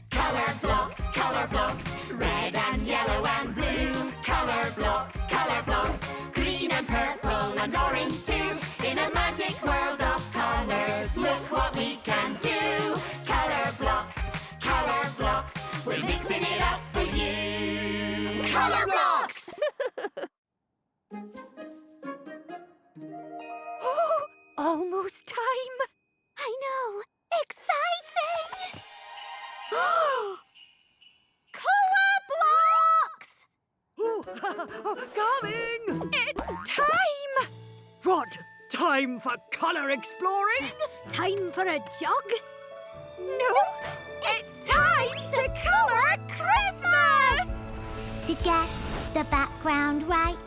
Colourblocks, Colourblocks, red and yellow and blue. Colourblocks, Colourblocks, green and purple and orange too. In a magic world of colours, look what we can do. Colourblocks, Colourblocks, we're mixing it up for you. Colourblocks! Oh, almost time. I know. Exciting! Colourblocks! Coming! It's time! What? Time for colour exploring? Time for a jog? Nope! It's time to colour Christmas! To get the background right,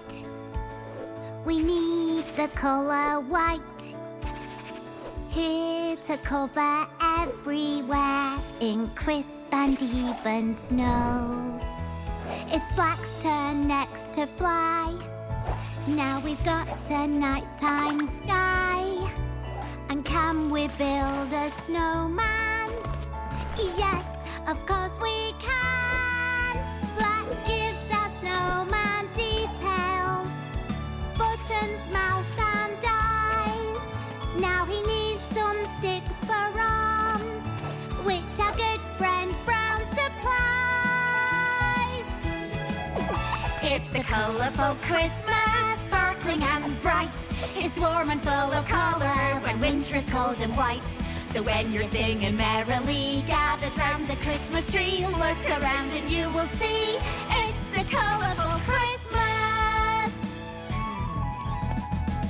we need the colour white. Here to cover everywhere in crisp and even snow. It's black's turn next to fly. Now we've got a nighttime sky. And can we build a snowman? Yes, of course we can. Black gives our snowman details, buttons, mouth and eyes. Now he needs some sticks for arms, which our good friend Brown supplies. It's a colourful Christmas, sparkling and bright. It's warm and full of colour when winter is cold and white. So when you're singing merrily, gathered round the Christmas tree, look around and you will see it's a colourful Christmas.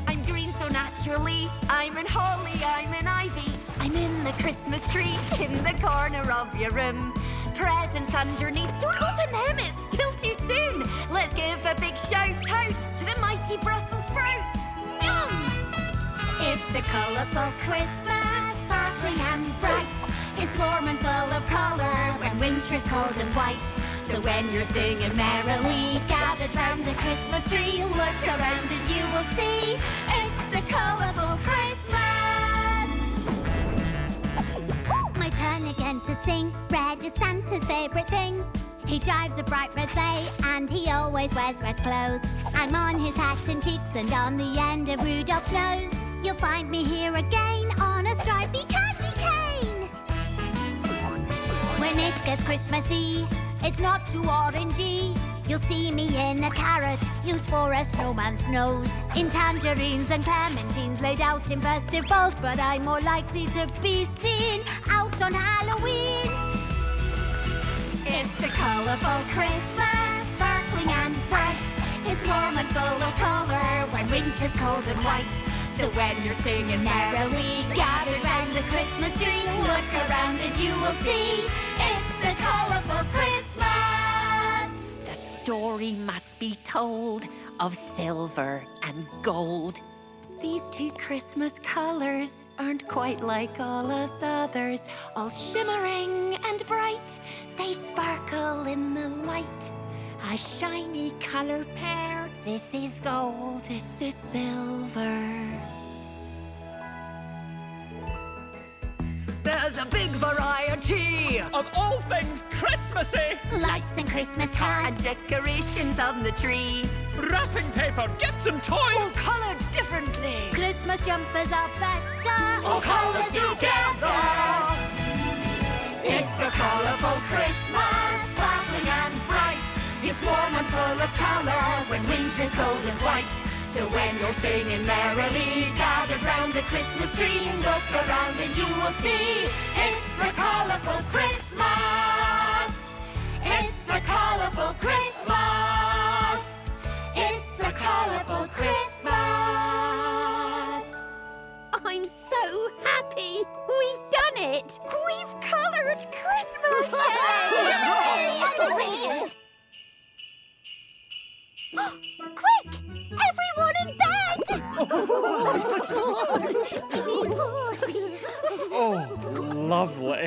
I'm green so naturally, I'm in holly, I'm in ivy, I'm in the Christmas tree in the corner of your room. Presents underneath, don't open them, it's still too soon. Let's give a big shout out to the mighty Brussels sprouts. Yum! It's a colourful Christmas, sparkling and bright. It's warm and full of colour when winter's cold and white. So when you're singing merrily, gathered round the Christmas tree, look around and you will see it's a colourful Christmas. Oh, my turn again to sing. Red is Santa's favourite thing. He drives a bright red sleigh and he always wears red clothes. I'm on his hat and cheeks and on the end of Rudolph's nose. You'll find me here again on a stripy candy cane. When it gets Christmassy, it's not too orangey. You'll see me in a carrot, used for a snowman's nose. In tangerines and clementines laid out in festive bowls. But I'm more likely to be seen out on Halloween. It's a colourful Christmas, sparkling and bright. It's warm and full of colour when winter's cold and white. So when you're singing merrily, gathered round the Christmas tree, look around and you will see it's a colourful Christmas. The story must be told of silver and gold. These two Christmas colours aren't quite like all us others, all shimmering and bright. They sparkle in the light. A shiny colour pair. This is gold, this is silver. There's a big variety of all things Christmassy. Lights and Christmas cards, And decorations on the tree. Wrapping paper, gifts and toys. all coloured differently. Christmas jumpers are better. All colours together. It's a colourful Christmas, sparkling and bright. It's warm and full of colour when winter's cold and white. So when you're singing merrily, gathered round the Christmas tree, look around and you will see it's a colourful Christmas. It's a colourful Christmas. It's a colourful Christmas. I'm so happy. We've done it. We've coloured Christmas! Yay! Brilliant. Quick! Everyone in bed! Oh, lovely.